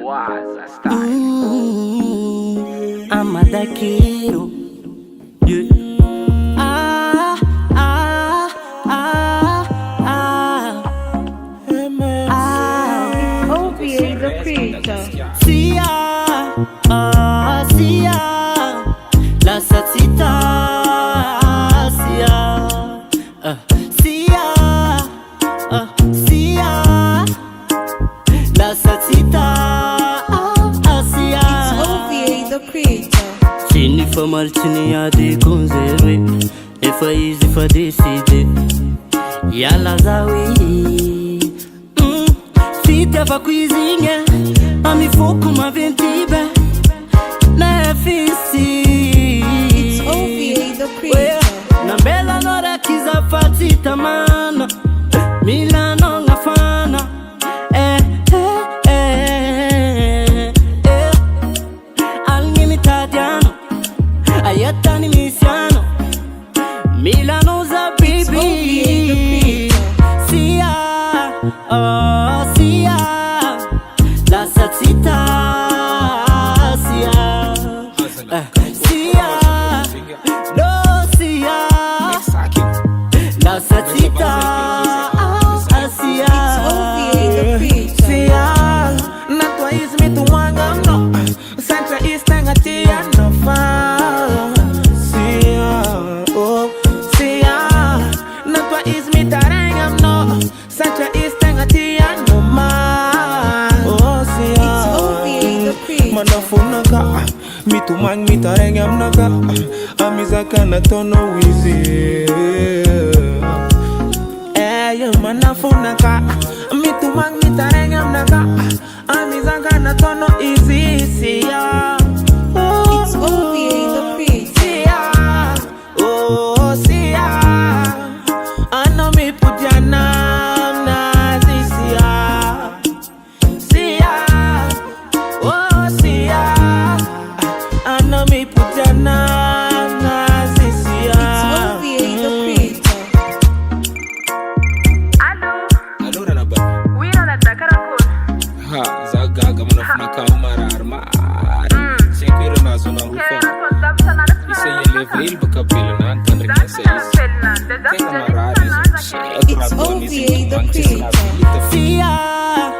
Waza style. I'm a DACKIRO. Yeah. MMC. OVA the creator. Ciah, Ciah, la satita, Ciah, Ciah, Ciah, la satita, Ciah. It's OVA the creator. Fini fa maltini a de conserve, e fa easy fa decide. Yala zawi. Fita fa cuisine, a mi fuoco ma ventibe. It's OVA the creator. Na bella nora kiza fatita mana, Milano ngafana. Algimi tadiano, ayatani misiano, Milano za baby. Ciah, Ciah, la satita, Ciah, Ciah, no Ciah, la satita, Ciah. OVA the creator. Ciah, na tua ismi tu wangam no, Santa istanga tia no fa. Ciah, oh Ciah, na tua ismi tarangam no, Santa istanga tia no ma. Oh Ciah, It's OVA the creator. manafuna ka, mitu mang mitarangam na ka, amizaka na tono wizi. Manafuna ka, mitu mang mitarangam na ka, amizaka na tono easy. Ciah, It's OVA the creator. Ciah, oh Ciah, ano mi pujanam na Ciah, Ciah, oh Ciah, ano mi pujanam na It's Ciah. OVA the creator. Allora na ba? Wira na DACKIRO Ha, zagaga manafuna ka marar mari. Sempre na zona rufa. Isso aí é level baka pelo na antandre que isso é. Tem marari. It's OVA the creator. Ciah,